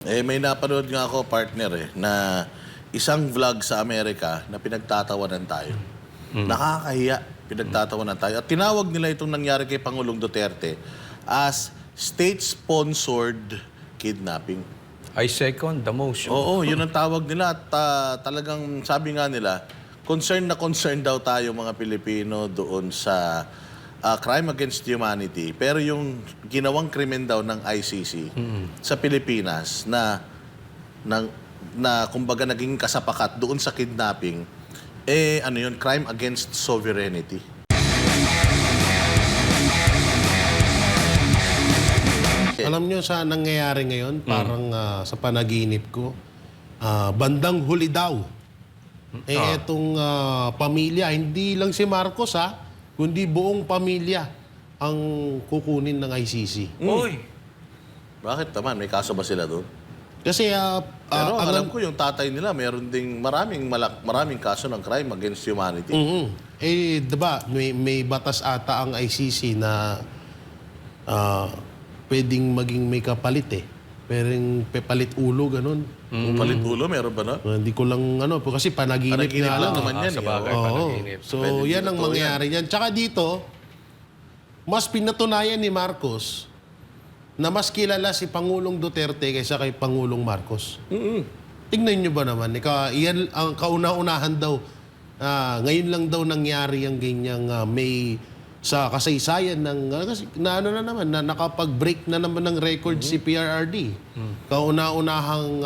May napanood nga ako, partner, na isang vlog sa Amerika na pinagtatawanan tayo. Nakakahiya, pinagtatawanan tayo. At tinawag nila itong nangyari kay Pangulong Duterte as state-sponsored kidnapping. I second the motion. Oo, yun ang tawag nila. At talagang sabi nga nila, concerned daw tayo mga Pilipino doon sa crime against humanity. Pero yung ginawang krimen daw ng ICC sa Pilipinas na kumbaga naging kasapakat doon sa kidnapping, ano yun, crime against sovereignty. Alam nyo sa nangyayari ngayon, parang sa panaginip ko, bandang huli daw. Etong pamilya, hindi lang si Marcos kundi buong pamilya ang kukunin ng ICC. Uy! Bakit naman? May kaso ba sila doon? Kasi Pero alam ko yung tatay nila, meron ding maraming kaso ng crime against humanity. diba, may batas ata ang ICC na pwedeng maging may kapalit Pwedeng pepalit ulo, ganun. Palit ulo, meron ba na? Hindi ko lang kasi panaginip Panaginip nga lang lang. naman yan. Sa bagay, Oo. panaginip. So, Pwede yan ang totoo mangyayari yan. Tsaka dito, mas pinatunayan ni Marcos na mas kilala si Pangulong Duterte kaysa kay Pangulong Marcos. Tingnan nyo ba naman? Yan ang kauna-unahan daw. Ngayon lang daw nangyari ang ganyang may sa kasaysayan ng na nakapag-break na naman ng record si PRRD. Kauna-unahang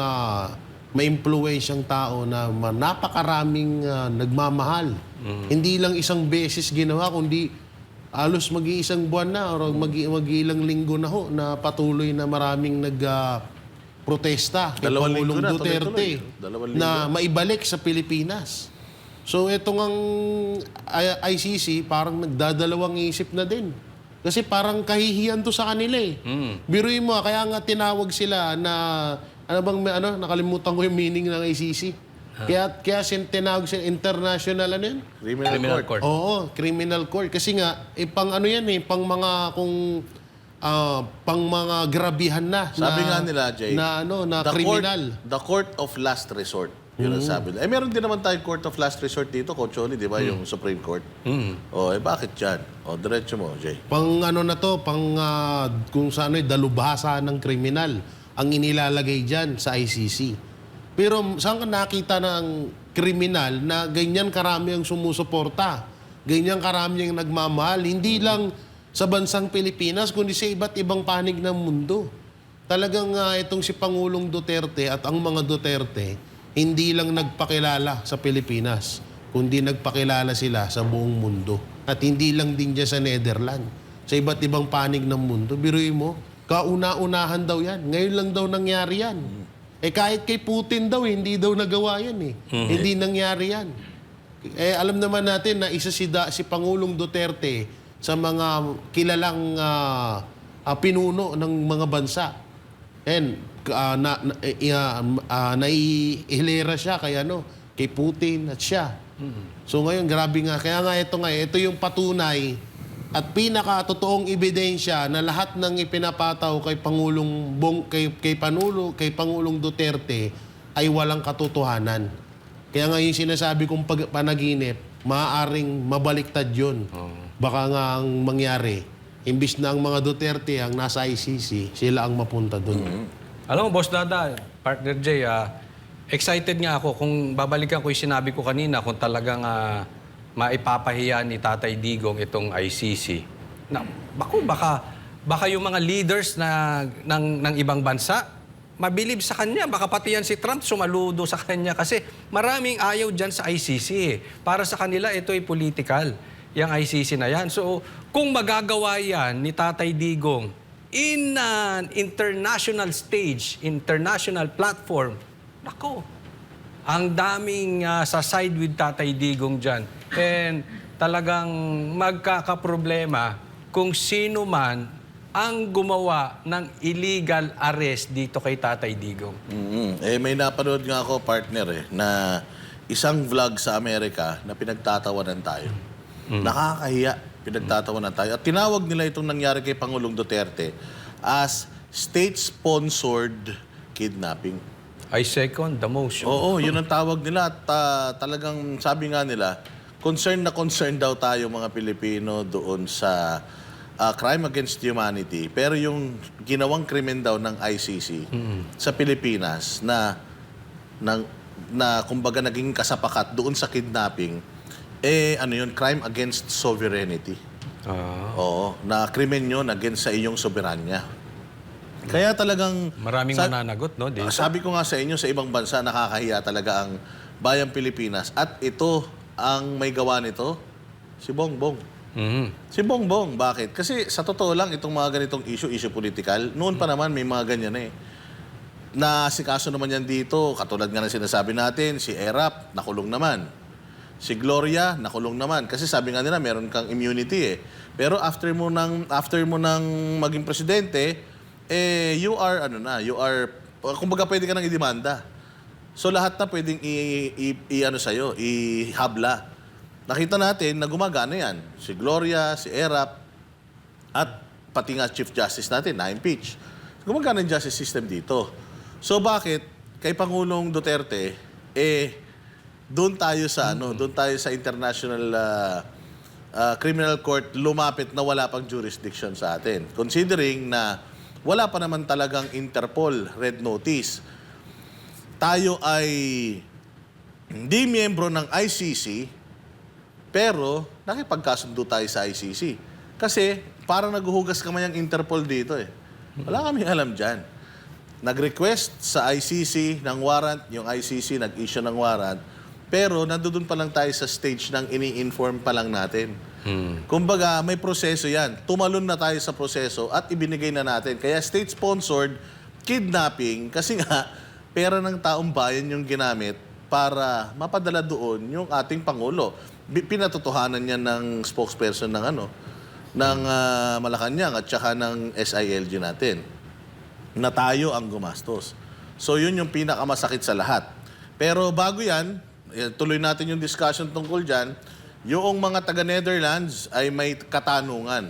maimpluwensyang tao na napakaraming nagmamahal. Hindi lang isang beses ginawa, kundi alos mag-iisang buwan na o mag-ilang linggo na na patuloy na maraming protesta kay Pangulong Duterte na maibalik sa Pilipinas. So itong ang ICC parang nagdadalawang isip na din. Kasi parang kahihiyan to sa kanila Biruin mo, kaya nga tinawag sila na nakalimutan ko yung meaning ng ICC. Kaya tinawag sila international Criminal court. Oo, criminal court kasi nga pang pang mga pang mga grabihan na. Sabi nga nila, Jay, na criminal. The court of last resort. Yun ang sabi nila. Meron din naman tayong court of last resort dito, Coach Oli, di ba? Yung Supreme Court. Bakit yan? Diretso mo, Jay. Pang kung saan dalubhasa ng kriminal ang inilalagay dyan sa ICC. Pero saan ka nakita ng kriminal na ganyan karami ang sumusuporta? Ganyan karami ang nagmamahal? Hindi lang sa bansang Pilipinas, kundi sa iba't ibang panig ng mundo. Talagang itong si Pangulong Duterte at ang mga Duterte, hindi lang nagpakilala sa Pilipinas, kundi nagpakilala sila sa buong mundo. At hindi lang din dyan sa Netherlands, sa iba't ibang panig ng mundo. Biruin mo, kauna-unahan daw yan. Ngayon lang daw nangyari yan. Kahit kay Putin daw, hindi daw nagawa yan Hindi nangyari yan. Alam naman natin na isa si Pangulong Duterte sa mga kilalang pinuno ng mga bansa. Naihilera siya kay Putin at siya. So ngayon, grabe nga. Kaya nga ito yung patunay at pinakatotoong ebidensya na lahat ng ipinapataw kay Pangulong Duterte ay walang katotohanan. Kaya nga yung sinasabi kong panaginip, maaaring mabaliktad yun. Baka nga ang mangyari, imbis na ang mga Duterte ang nasa ICC, sila ang mapunta doon. Alam mo, Boss Dada, Partner Jay, excited nga ako kung babalikan ko yung sinabi ko kanina kung talagang maipapahiya ni Tatay Digong itong ICC. Baka yung mga leaders ng ibang bansa, mabilib sa kanya. Baka pati yan si Trump sumaludo sa kanya kasi maraming ayaw dyan sa ICC. Para sa kanila, ito ay political, yung ICC na yan. So, kung magagawa yan ni Tatay Digong in an international stage, international platform, ang daming sa side with Tatay Digong dyan. And talagang magkakaproblema kung sino man ang gumawa ng illegal arrest dito kay Tatay Digong. May napanood nga ako, partner, na isang vlog sa Amerika na pinagtatawanan tayo. Nakakahiya. Pinagtatawanan tayo. At tinawag nila itong nangyari kay Pangulong Duterte as state-sponsored kidnapping. I second the motion. Oo, yun ang tawag nila at talagang sabi nga nila, concerned daw tayo mga Pilipino doon sa crime against humanity. Pero yung ginawang krimen daw ng ICC sa Pilipinas na kumbaga naging kasapakat doon sa kidnapping, crime against sovereignty. Oo, na krimen yun against sa iyong soberanya. Kaya talagang... Maraming mananagot, no? Dito. Sabi ko nga sa inyo, sa ibang bansa, nakakahiya talaga ang bayang Pilipinas. At ito, ang may gawa nito, si Bongbong. Si Bongbong, bakit? Kasi sa totoo lang, itong mga ganitong issue political, noon pa naman may mga ganyan eh. Nasikaso naman yan dito, katulad nga ng sinasabi natin, si Erap, nakulong naman. Si Gloria, nakulong naman. Kasi sabi nga nila, meron kang immunity eh. Pero after mo nang maging presidente, kumbaga pwede ka nang idemanda. So lahat na pwedeng ihabla. Nakita natin na gumagana yan. Si Gloria, si Erap, at pati nga Chief Justice natin, na-impeach. Gumagana yung justice system dito. So bakit kay Pangulong Duterte, doon tayo sa International Criminal Court lumapit na wala pang jurisdiction sa atin. Considering na wala pa naman talagang Interpol Red Notice. Tayo ay hindi miyembro ng ICC, pero nakipagkasundo tayo sa ICC. Kasi parang naghuhugas kamay ang Interpol dito eh. Wala kaming alam dyan. Nag-request sa ICC ng warrant, yung ICC nag-issue ng warrant, pero nandoon pa lang tayo sa stage ng ini-inform pa lang natin. Kumbaga, may proseso yan. Tumalon na tayo sa proseso at ibinigay na natin. Kaya state-sponsored kidnapping, kasi nga, pera ng taong bayan yung ginamit para mapadala doon yung ating Pangulo. Pinatotohanan niya ng spokesperson ng Malacanang at saka ng SILG natin na tayo ang gumastos. So yun yung pinakamasakit sa lahat. Pero bago yan, tuloy natin yung discussion tungkol dyan. Yung mga taga-Netherlands ay may katanungan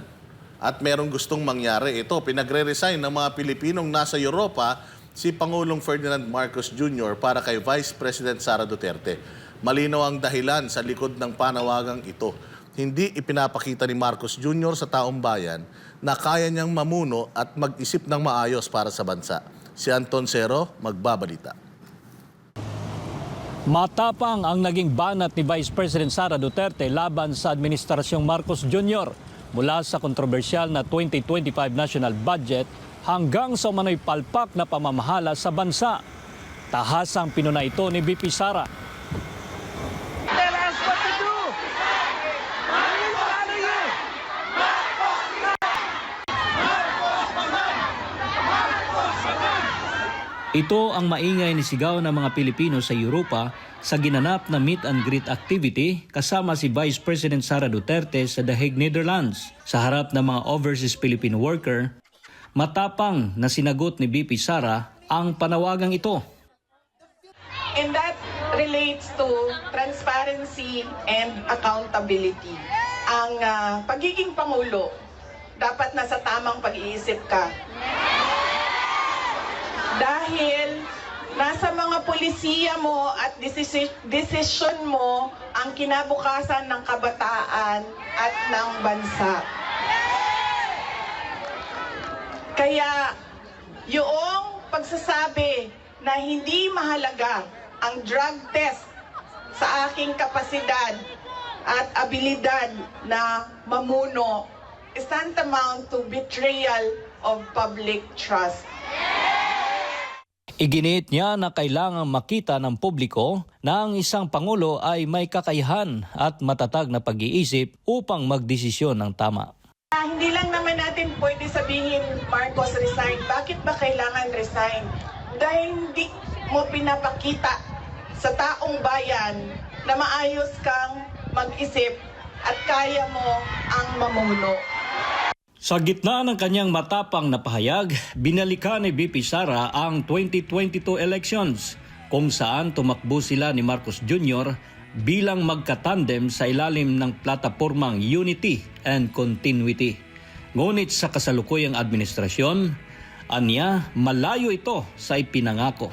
at merong gustong mangyari. Ito, pinagre-resign ng mga Pilipinong nasa Europa si Pangulong Ferdinand Marcos Jr. para kay Vice President Sara Duterte. Malinaw ang dahilan sa likod ng panawagang ito. Hindi ipinapakita ni Marcos Jr. sa taong bayan na kaya niyang mamuno at mag-isip ng maayos para sa bansa. Si Anton Cero, magbabalita. Matapang ang naging banat ni Vice President Sara Duterte laban sa Administrasyong Marcos Jr. mula sa kontrobersyal na 2025 national budget hanggang sa umano'y palpak na pamamahala sa bansa. Tahasang pinuna ito ni VP Sara. Tell us what to do! We will follow you! Ito ang maingay ni sigaw ng mga Pilipino sa Europa sa ginanap na meet and greet activity kasama si Vice President Sara Duterte sa The Hague, Netherlands. Sa harap ng mga overseas Filipino worker, matapang na sinagot ni VP Sara ang panawagang ito. And that relates to transparency and accountability. Ang pagiging Pangulo, dapat nasa tamang pag-iisip ka. Dahil nasa mga polisiya mo at desisyon mo ang kinabukasan ng kabataan at ng bansa. Kaya yung pagsasabi na hindi mahalaga ang drug test sa aking kapasidad at abilidad na mamuno is tantamount to betrayal of public trust. Iginit niya na kailangang makita ng publiko na ang isang Pangulo ay may kakayahan at matatag na pag-iisip upang magdesisyon ng tama. Hindi lang naman natin pwede sabihin, Marcos resign. Bakit ba kailangan resign? Dahil hindi mo pinapakita sa taong bayan na maayos kang mag-isip at kaya mo ang mamuno. Sa gitna ng kanyang matapang na pahayag, binalikan ni VP Sara ang 2022 elections kung saan tumakbo sila ni Marcos Jr. bilang magkatandem sa ilalim ng platapormang Unity and Continuity. Ngunit sa kasalukuyang administrasyon, Anya, malayo ito sa ipinangako.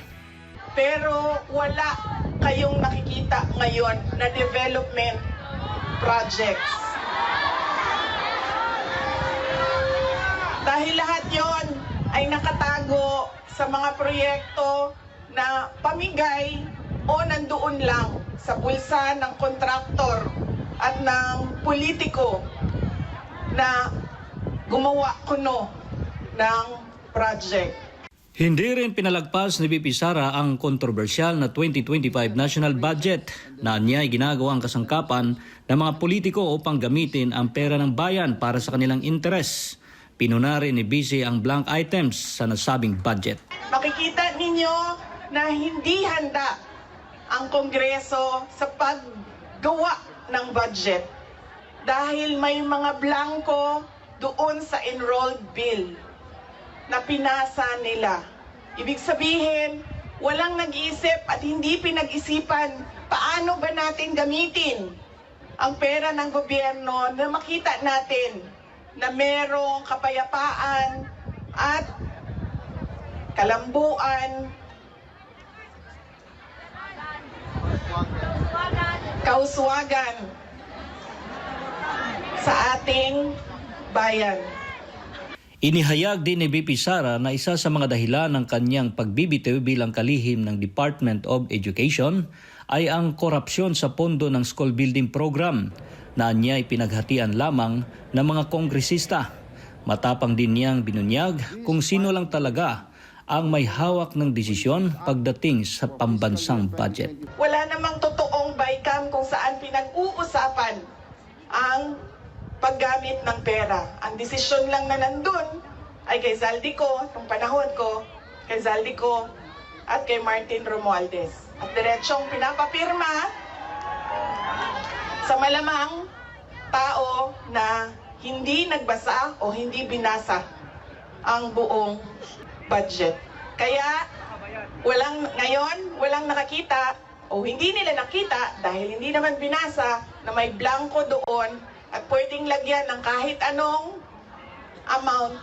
Pero wala kayong nakikita ngayon na development projects. Dahil lahat yon ay nakatago sa mga proyekto na pamigay o nandoon lang sa bulsa ng kontraktor at ng politiko na gumawa kuno ng project. Hindi rin pinalagpas ni VP Sara ang kontrobersyal na 2025 national budget na niya ay ginagawang kasangkapan ng mga politiko upang gamitin ang pera ng bayan para sa kanilang interes. Pinuna rin ni BC ang blank items sa nasabing budget. Makikita ninyo na hindi handa ang Kongreso sa paggawa ng budget dahil may mga blanco doon sa enrolled bill na pinasa nila. Ibig sabihin, walang nag-iisip at hindi pinag-isipan paano ba natin gamitin ang pera ng gobyerno na makita natin na merong kapayapaan at kalambuan, kauswagan sa ating bayan. Inihayag din ni VP Sara na isa sa mga dahilan ng kanyang pagbibitiw bilang kalihim ng Department of Education ay ang korupsyon sa pondo ng school building program na niya ay pinaghatian lamang ng mga kongresista. Matapang din niyang binunyag kung sino lang talaga ang may hawak ng desisyon pagdating sa pambansang budget. Wala namang totoong BICAM kung saan pinag-uusapan ang paggamit ng pera. Ang desisyon lang na nandun ay kay Zaldico, nung panahon ko, kay Zaldico at kay Martin Romualdez. At diretsong pinapapirma sa malamang tao na hindi nagbasa o hindi binasa ang buong budget. Kaya walang nakakita o hindi nila nakita dahil hindi naman binasa na may blanco doon at pwedeng lagyan ng kahit anong amount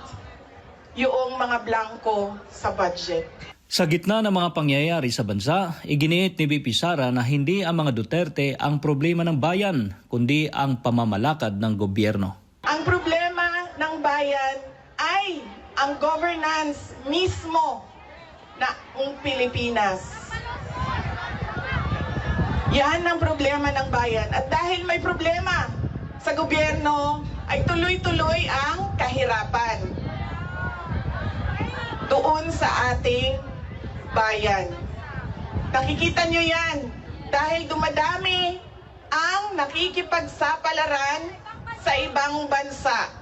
yung mga blanco sa budget. Sa gitna ng mga pangyayari sa bansa, iginiit ni VP Sara na hindi ang mga Duterte ang problema ng bayan, kundi ang pamamalakad ng gobyerno. Ang problema ng bayan ay ang governance mismo ng Pilipinas. Yan ang problema ng bayan. At dahil may problema sa gobyerno, ay tuloy-tuloy ang kahirapan doon sa ating bayan. Nakikita nyo yan dahil dumadami ang nakikipagsapalaran sa ibang bansa.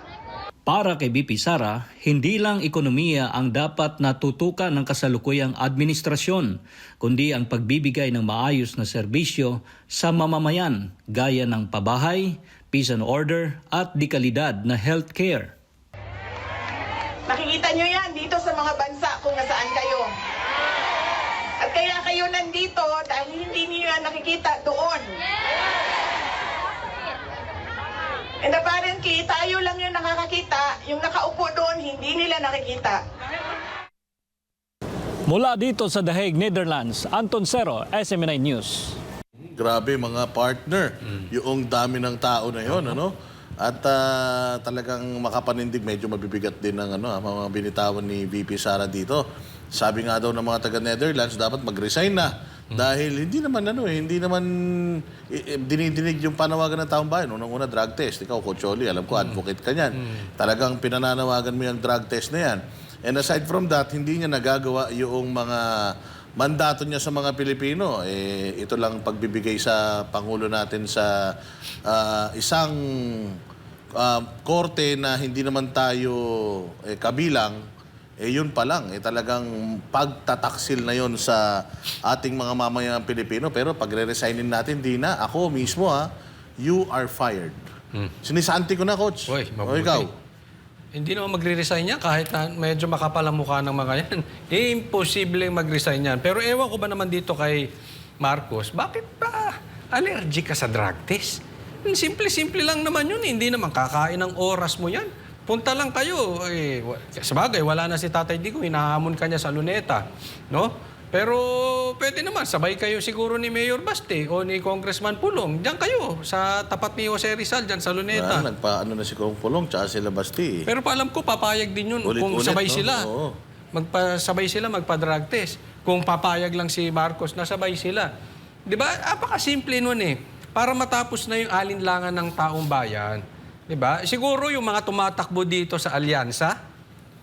Para kay VP Sara, hindi lang ekonomiya ang dapat natutukan ng kasalukuyang administrasyon, kundi ang pagbibigay ng maayos na serbisyo sa mamamayan gaya ng pabahay, peace and order at dekalidad na healthcare. Nakikita nyo yan dito sa mga bansa kung nasaan kayo. At kaya kayo nandito dahil hindi niyo yan nakikita doon. And apparently, tayo lang yung nakakakita, yung nakaupo doon, hindi nila nakikita. Mula dito sa The Hague, Netherlands, Anton Cero, SMNI News. Grabe mga partner, yung dami ng tao na yon, ano? At talagang makapanindig, medyo mabibigat din ng mga binitawan ni VP Sara dito. Sabi nga daw ng mga taga-Netherlands, dapat mag-resign na. Dahil hindi naman dinidinig yung panawagan ng taong bayan. Unang-una, drug test. Ikaw, Coach Oli, alam ko, advocate ka niyan. Talagang pinananawagan mo yung drug test na yan. And aside from that, hindi niya nagagawa yung mga mandato niya sa mga Pilipino. Ito lang pagbibigay sa Pangulo natin sa isang korte na hindi naman tayo kabilang. Yun pa lang, talagang pagtataksil na yon sa ating mga mamamayang Pilipino. Pero pag re-resignin natin, di na. Ako mismo, you are fired. Sinisanti ko na, Coach. Uy, O mabuti. ikaw? Hindi naman magre-resign yan kahit na medyo makapal ang mukha ng mga yan. Imposible mag-resign yan. Pero ewan ko ba naman dito kay Marcos, bakit ba allergic ka sa drug test? Simple-simple lang naman yun. Hindi naman kakain ng oras mo yan. punta lang kayo. Sabagay, wala na si Tatay Dico, hinahamon ka niya sa Luneta, no? Pero pwede naman, sabay kayo siguro ni Mayor Baste o ni Congressman Pulong. Diyan kayo, sa tapat ni Jose Rizal, diyan sa Luneta. Nagpaano na si Kong Pulong tsaka sila Basti. Pero paalam ko, papayag din yun kung Ulit-ulit, sabay no? sila. Oo. Sabay sila magpa-drug test. Kung papayag lang si Marcos, nasabay sila. Di ba? Apakasimple nun eh. Para matapos na yung alinlangan ng taong bayan. Di ba? Siguro yung mga tumatakbo dito sa alyansa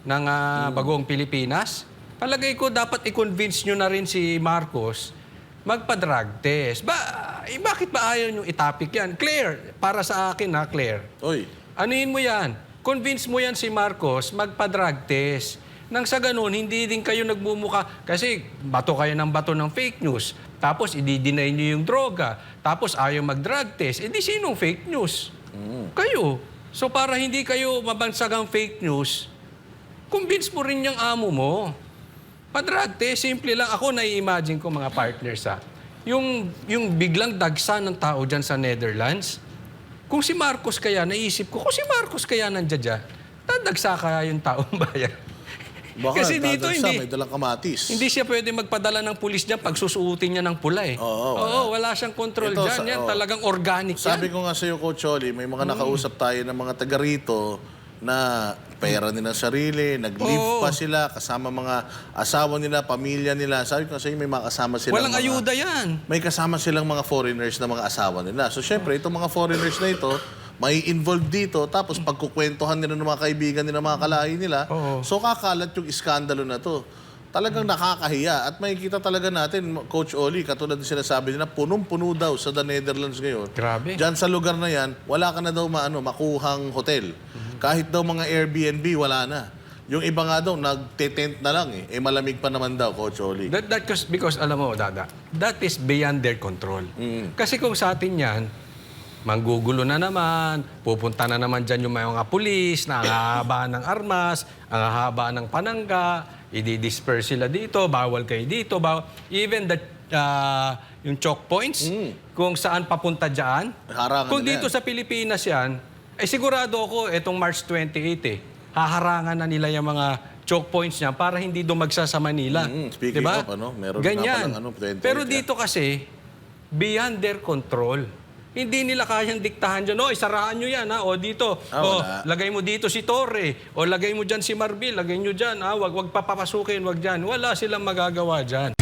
ng Bagong Pilipinas, palagay ko dapat i-convince nyo na rin si Marcos magpa-drug test. Bakit ba ayaw nyo itapik yan? Claire, para sa akin Claire. Oy, Anuin mo yan? Convince mo yan si Marcos magpa-drug test. Nang sa ganun, hindi din kayo nagmumuka. Kasi bato kayo ng bato ng fake news. Tapos i-deny nyo yung droga. Tapos ayaw mag-drug test. E di sinong fake news? Kayo. So para hindi kayo mabansagang fake news, convince mo rin yung amo mo. Pa-drug test, simple lang. Ako nai-imagine ko mga partners yung biglang dagsa ng tao dyan sa Netherlands. Kung si Marcos kaya, naisip ko, kung si Marcos kaya nandiyan dyan, dadagsa kaya yung taong bayan. baka Kasi dito may dalang kamatis. hindi siya pwede magpadala ng pulis dyan pag susuotin niya ng pula eh. Oo, wala siyang control Ito, dyan. Yan talagang organic Sabi yan. ko nga sa iyo, Coach Oli, may mga nakausap tayo ng mga taga rito na pera nila sarili, nag-live pa sila, kasama mga asawa nila, pamilya nila. Sabi ko sa iyo, may mga kasama silang Walang ayuda yan. may kasama silang mga foreigners na mga asawa nila. So, syempre, itong mga foreigners na ito, may involved dito, tapos pagkukwentuhan nila ng mga kaibigan nila, mga kalahi nila, so kakalat yung iskandalo na to. Talagang nakakahiya. At makikita talaga natin, Coach Oli, katulad ng sinasabi nila, punong-puno daw sa The Netherlands ngayon. Grabe. Diyan sa lugar na yan, wala ka na daw makuhang hotel. Kahit daw mga Airbnb, wala na. Yung iba nga daw, nagte-tent na lang eh. Malamig pa naman daw, Coach Oli. Because alam mo, Dada, that is beyond their control. Kasi kung sa atin yan, manggugulo na naman, pupunta na naman dyan yung mga pulis na ang hahaba ng armas, ang hahaba ng panangga, i-disperse sila dito, bawal kayo dito, even yung choke points, kung saan papunta dyan. Harangan Kung nila dito yan. sa Pilipinas yan, sigurado ako, etong March 28 haharangan na nila yung mga choke points niya para hindi dumagsa sa Manila. Speaking Diba? of, meron Ganyan. nga palang 28 Pero dito kasi, beyond their control. Hindi nila kayang diktahan dyan, saraan nyo yan, o dito, wala. lagay mo dito si Torre, o lagay mo dyan si Marbil, lagay nyo dyan, wag papapasukin, wag dyan. Wala silang magagawa dyan.